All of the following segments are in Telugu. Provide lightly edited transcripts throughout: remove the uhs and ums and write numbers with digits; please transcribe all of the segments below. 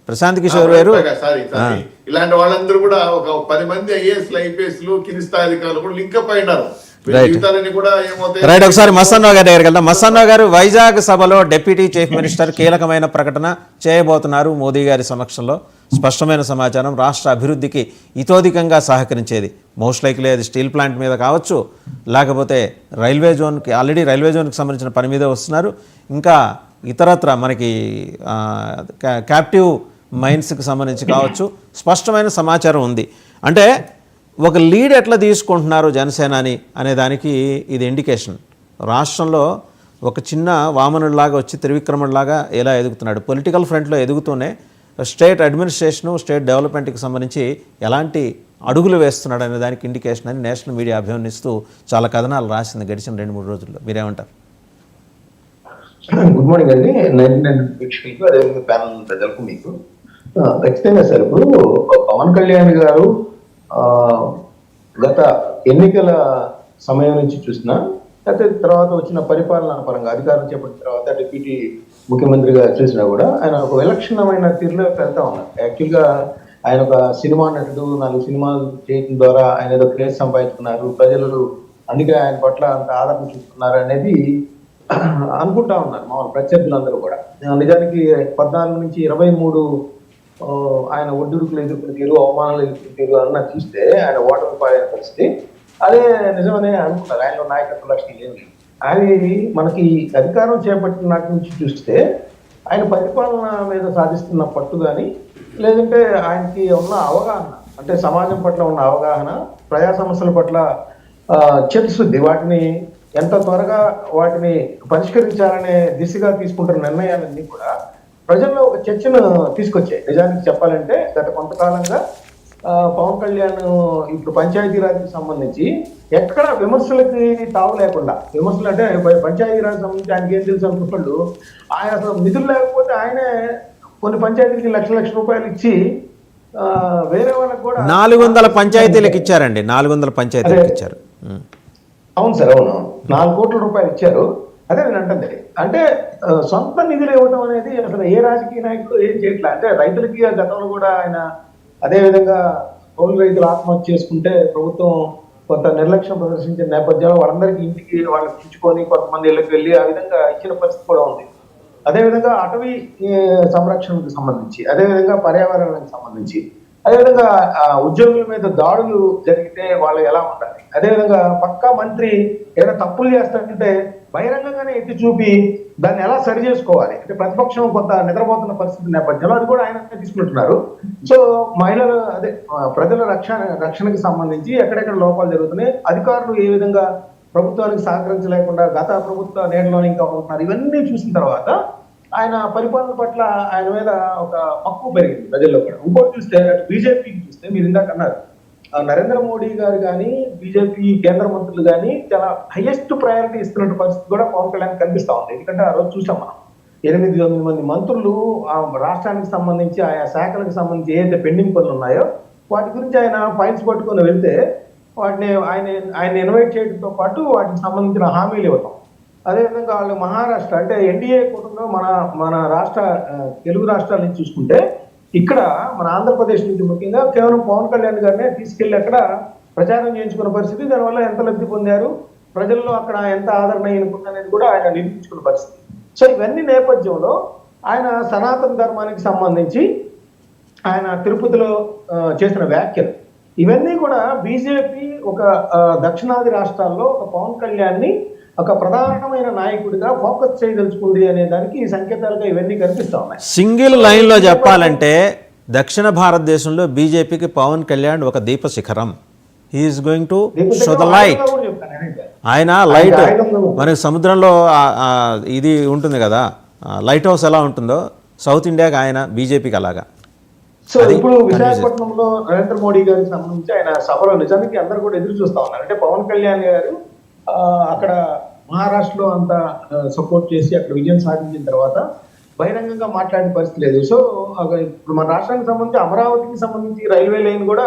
ప్రశాంత్ కిషోర్ వేరు. ఇలాంటి వాళ్ళందరూ కూడా ఒక 10 మంది ఐఏఎస్లు ఐపీఎస్లు కింది స్థాయి అధికారులు కూడా లింకప్ అయినారు. రైట్, ఒకసారి మస్తాన్రావు గారి దగ్గరికి వెళ్దాం. మస్తాన్రావు గారు, వైజాగ్ సభలో డిప్యూటీ చీఫ్ మినిస్టర్ కీలకమైన ప్రకటన చేయబోతున్నారు మోదీ గారి సమక్షంలో. స్పష్టమైన సమాచారం, రాష్ట్ర అభివృద్ధికి ఇతోధికంగా సహకరించేది. మోస్ట్ లైక్లీ అది స్టీల్ ప్లాంట్ మీద కావచ్చు, లేకపోతే రైల్వే జోన్కి, ఆల్రెడీ రైల్వే జోన్కి సంబంధించిన పని మీద వస్తున్నారు. ఇంకా ఇతరత్ర మనకి క్యాప్టివ్ మైన్స్కి సంబంధించి కావచ్చు, స్పష్టమైన సమాచారం ఉంది. అంటే ఒక లీడ్ ఎట్లా తీసుకుంటున్నారు జనసేనాని అనే దానికి ఇది ఇండికేషన్. రాష్ట్రంలో ఒక చిన్న వామనుడిలాగా వచ్చి త్రివిక్రముడిలాగా ఎలా ఎదుగుతున్నాడు, పొలిటికల్ ఫ్రంట్లో ఎదుగుతూనే స్టేట్ అడ్మినిస్ట్రేషను, స్టేట్ డెవలప్మెంట్కి సంబంధించి ఎలాంటి అడుగులు వేస్తున్నాడు అనే దానికి ఇండికేషన్ అని నేషనల్ మీడియా అభివర్ణిస్తూ చాలా కథనాలు రాసింది గడిచిన 2-3 రోజుల్లో. మీరేమంటారు? గుడ్ మార్నింగ్ అండి. వీక్షకులకు అదేవిధంగా ప్యానల్ ప్రజలకు మీకు ఖచ్చితంగా సార్, ఇప్పుడు పవన్ కళ్యాణ్ గారు గత ఎన్నికల సమయం నుంచి చూసినా, అయితే తర్వాత వచ్చిన పరిపాలన పరంగా అధికారం చేపట్టిన తర్వాత డిప్యూటీ ముఖ్యమంత్రిగా చూసినా కూడా ఆయన ఒక విలక్షణమైన తీరులో వెళ్తా ఉన్నారు. యాక్చువల్గా ఆయన ఒక సినిమా నటుడు, 4 సినిమాలు చేయడం ద్వారా ఆయన ఏదో క్రేజ్ సంపాదించుకున్నారు, ప్రజలు అందుకే ఆయన పట్ల అంత ఆదరణ చూపుతున్నారు అనేది అనుకుంటా ఉన్నారు మామూలు ప్రత్యర్థులందరూ కూడా. నిజానికి 14 నుంచి 23 ఆయన ఒడ్డుడుకులు ఎదుర్కొన్న తీరు, అవమానాలు ఎదుర్కొన్న తీరు అన్న చూస్తే ఆయన ఓటమి పాలైన పరిస్థితి అదే నిజమనే అనుకుంటారు. ఆయనలో నాయకత్వ లక్షణం ఏమి లేదు. అది మనకి అధికారం చేపట్టిన నాటి నుంచి చూస్తే ఆయన పరిపాలన మీద సాధిస్తున్న పట్టు కానీ, లేదంటే ఆయనకి ఉన్న అవగాహన, అంటే సమాజం పట్ల ఉన్న అవగాహన, ప్రజా సమస్యల పట్ల చిత్తశుద్ధి, వాటిని ఎంత త్వరగా వాటిని పరిష్కరించాలనే దిశగా తీసుకుంటున్న నిర్ణయాలన్నీ కూడా ప్రజల్లో ఒక చర్చను తీసుకొచ్చాయి. నిజానికి చెప్పాలంటే గత కొంతకాలంగా పవన్ కళ్యాణ్ ఇప్పుడు పంచాయతీరాజ్కి సంబంధించి ఎక్కడ విమర్శలకి తావు లేకుండా, విమర్శలు అంటే పంచాయతీరాజ్ సంబంధించి ఆయనకి ఏం తెలుసు అనుకుంటాడు, ఆయన అసలు నిధులు లేకపోతే ఆయనే కొన్ని పంచాయతీలకి లక్షల రూపాయలు ఇచ్చి వేరే వాళ్ళకి కూడా 400 పంచాయతీలకు ఇచ్చారండి. 400 పంచాయతీలకు ఇచ్చారు. అవును సార్, అవును, 4 కోట్ల రూపాయలు ఇచ్చారు. అదే నేను అంటుంది, అంటే సొంత నిధులు ఇవ్వడం అనేది అసలు ఏ రాజకీయ నాయకుడు ఏం చేయట్లా. అంటే రైతులకి గతంలో కూడా ఆయన అదేవిధంగా కౌలు రైతులు ఆత్మహత్య చేసుకుంటే ప్రభుత్వం కొంత నిర్లక్ష్యం ప్రదర్శించిన నేపథ్యంలో వాళ్ళందరికీ ఇంటికి వాళ్ళకి ఇచ్చుకొని కొంతమంది ఇళ్ళకి వెళ్ళి ఆ విధంగా ఇచ్చిన పరిస్థితి కూడా ఉంది. అదేవిధంగా అటవీ సంరక్షణకు సంబంధించి, అదేవిధంగా పర్యావరణానికి సంబంధించి, అదేవిధంగా ఉద్యోగుల మీద దాడులు జరిగితే వాళ్ళు ఎలా ఉండాలి, అదేవిధంగా పక్కా మంత్రి ఏదైనా తప్పులు చేస్తారంటే బహిరంగంగానే ఎత్తి చూపి దాన్ని ఎలా సరి చేసుకోవాలి, అంటే ప్రతిపక్షం కొంత నిద్రపోతున్న పరిస్థితి నేపథ్యంలో అది కూడా ఆయన తీసుకుంటున్నారు. సో మహిళలు, అదే ప్రజల రక్షణకి సంబంధించి ఎక్కడెక్కడ లోపాలు జరుగుతున్నాయి, అధికారులు ఏ విధంగా ప్రభుత్వానికి సహకరించలేకుండా గత ప్రభుత్వ నేడలోనే ఇంకా ఉంటున్నారు, ఇవన్నీ చూసిన తర్వాత ఆయన పరిపాలన పట్ల ఆయన మీద ఒక మక్కువ పెరిగింది ప్రజల్లో కూడా. ఇంకోటి చూస్తే బీజేపీకి చూస్తే మీరు ఇందాక అన్నారు, నరేంద్ర మోడీ గారు కానీ బీజేపీ కేంద్ర మంత్రులు కానీ చాలా హైయెస్ట్ ప్రయారిటీ ఇస్తున్న పరిస్థితి కూడా పవన్ కళ్యాణ్ కనిపిస్తా ఉంది. ఎందుకంటే ఆ రోజు చూసాం మనం 8-9 మంది మంత్రులు రాష్ట్రానికి సంబంధించి ఆయా శాఖలకు సంబంధించి ఏదైతే పెండింగ్ పనులు ఉన్నాయో వాటి గురించి ఆయన ఫైల్స్ పట్టుకొని వెళ్తే వాటిని ఆయన ఇన్వైట్ చేయడంతో పాటు వాటికి సంబంధించిన హామీలు ఇవ్వటం. అదేవిధంగా వాళ్ళు మహారాష్ట్ర, అంటే ఎన్డీఏ కూటమిలో మన రాష్ట్ర తెలుగు రాష్ట్రాల నుంచి చూసుకుంటే ఇక్కడ మన ఆంధ్రప్రదేశ్ నుంచి ముఖ్యంగా కేవలం పవన్ కళ్యాణ్ గారినే తీసుకెళ్లి అక్కడ ప్రచారం చేయించుకున్న పరిస్థితి, దానివల్ల ఎంత లబ్ధి పొందారు, ప్రజల్లో అక్కడ ఎంత ఆదరణ అనేది కూడా ఆయన నిరూపించుకున్న పరిస్థితి. సో ఇవన్నీ నేపథ్యంలో ఆయన సనాతన ధర్మానికి సంబంధించి ఆయన తిరుపతిలో చేసిన వ్యాఖ్యలు, ఇవన్నీ కూడా బీజేపీ ఒక దక్షిణాది రాష్ట్రాల్లో ఒక పవన్ కళ్యాణ్ని ఒక ప్రధానమైన నాయకుడిగా ఫోకస్ చేయదలుచుకుంది అనే దానికి ఈ సంకేతాలుగా ఇవన్నీ కనిపిస్తా ఉన్నాయి. సింగిల్ లైన్లో చెప్పాలంటే దక్షిణ భారతదేశంలో బీజేపీకి పవన్ కళ్యాణ్ ఒక దీప శిఖరం. He's going to show the light. ఆయన లైట్, మనకి సముద్రంలో ఇది ఉంటుంది కదా, లైట్ హౌస్ ఎలా ఉంటుందో సౌత్ ఇండియాకి ఆయన బీజేపీకి అలాగా. సో ఇప్పుడు విశాఖపట్నంలో నరేంద్ర మోడీ గారికి సంబంధించి ఆయన సభలో నిజానికి అందరూ కూడా ఎదురు చూస్తా ఉన్నారు. అంటే పవన్ కళ్యాణ్ గారు అక్కడ మహారాష్ట్రలో అంత సపోర్ట్ చేసి అక్కడ విజయం సాధించిన తర్వాత బహిరంగంగా మాట్లాడే పరిస్థితి లేదు. సో ఇప్పుడు మన రాష్ట్రానికి సంబంధించి అమరావతికి సంబంధించి రైల్వే లైన్ కూడా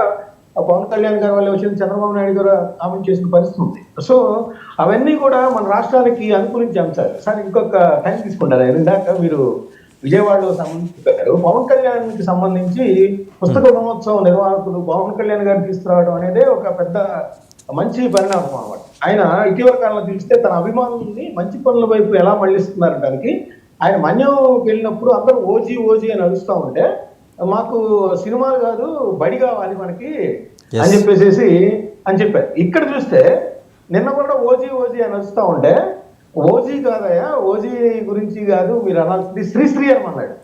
పవన్ కళ్యాణ్ గారి వల్ల వచ్చిన చంద్రబాబు నాయుడు గారు కామెంట్ చేసిన పరిస్థితి ఉంది. సో అవన్నీ కూడా మన రాష్ట్రానికి అనుకూలించే అంశాలు. సార్ ఇంకొక టైం తీసుకుంటారు. ఇందాక మీరు విజయవాడలో సంబంధించారు. పవన్ కళ్యాణ్కి సంబంధించి పుస్తక దినోత్సవం నిర్వాహకులు పవన్ కళ్యాణ్ గారు తీసుకురావడం అనేది ఒక పెద్ద మంచి పరిణామం అన్నమాట. ఆయన ఇటీవల కాలంలో చూస్తే తన అభిమానుల్ని మంచి పనుల వైపు ఎలా మళ్ళిస్తున్నారనడానికి ఆయన మన్యంకి వెళ్ళినప్పుడు అందరూ ఓజీ ఓజీ అని అరుస్తూ ఉంటే మాకు సినిమాలు కాదు బడి కావాలి మనకి అని చెప్పారు. ఇక్కడ చూస్తే నిన్న కూడా ఓజీ ఓజీ అని అరుస్తూ ఉంటే ఓజీ కాదయా, ఓజీ గురించి కాదు మీరు అనాల్సింది శ్రీశ్రీ అని అన్నాడు.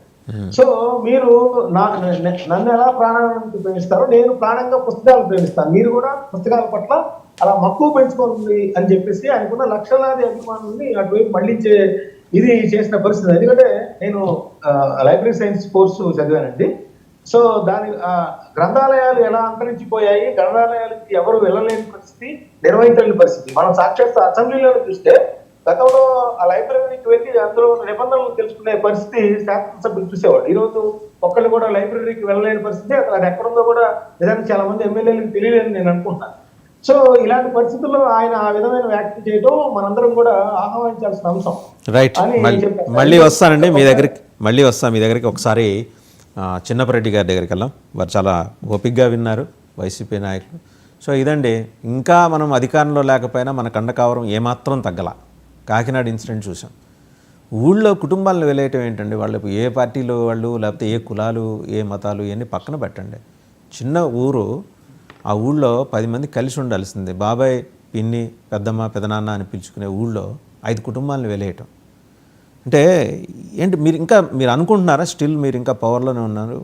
సో మీరు నన్ను ఎలా ప్రాణానికి ప్రేమిస్తారో నేను ప్రాణంగా పుస్తకాలు ప్రేమిస్తాను, మీరు కూడా పుస్తకాల పట్ల అలా మక్కువ పెంచుకోండి అని చెప్పేసి ఆయనకున్న లక్షలాది అభిమానుల్ని అటువైపు మళ్ళించే ఇది చేసిన పరిస్థితి. ఎందుకంటే నేను లైబ్రరీ సైన్స్ కోర్సు చదివానండి. సో దాని గ్రంథాలయాలు ఎలా అంతరించిపోయాయి, గ్రంథాలయాలకి ఎవరు వెళ్ళలేని పరిస్థితి, నిర్వహించలేని పరిస్థితి. మనం సాక్షాత్ అసెంబ్లీలో చూస్తే గతంలో ఆ లైబ్రరీకి వెళ్ళి అందులో నిబంధనలు తెలుసుకునే పరిస్థితి శాసనసభ్యులు చూసేవాడు. ఈరోజు ఒక్కళ్ళు కూడా లైబ్రరీకి వెళ్ళలేని పరిస్థితి, అసలు అది ఎక్కడుందో కూడా నిజానికి చాలా మంది ఎమ్మెల్యేలకు తెలియలేని నేను అనుకుంటున్నాను. సో ఇలాంటి పరిస్థితుల్లో ఆయన ఆ విధమైన వ్యాఖ్య చేయడం మనందరం కూడా ఆహ్వానించాల్సిన అంశం. రైట్, మళ్ళీ వస్తానండి మీ దగ్గరికి ఒకసారి చిన్నపరెడ్డి గారి దగ్గరికి వెళ్ళాం. వారు చాలా ఓపికగా విన్నారు, వైసీపీ నాయకులు. సో ఇదండి, ఇంకా మనం అధికారంలో లేకపోయినా మన కండకావరం ఏమాత్రం తగ్గల. కాకినాడ ఇన్సిడెంట్ చూసాం. ఊళ్ళో కుటుంబాలను వెలేయటం ఏంటండి, వాళ్ళు ఏ పార్టీలు వాళ్ళు, లేకపోతే ఏ కులాలు ఏ మతాలు ఇవన్నీ పక్కన పెట్టండి. చిన్న ఊరు, ఆ ఊళ్ళో 10 మంది కలిసి ఉండాల్సిందే. బాబాయ్, పిన్ని, పెద్దమ్మ, పెదనాన్న అని పిలుచుకునే ఊళ్ళో 5 కుటుంబాలను వెలేయటం అంటే ఏంటి? మీరు అనుకుంటున్నారా స్టిల్ మీరు ఇంకా పవర్లోనే ఉన్నారు?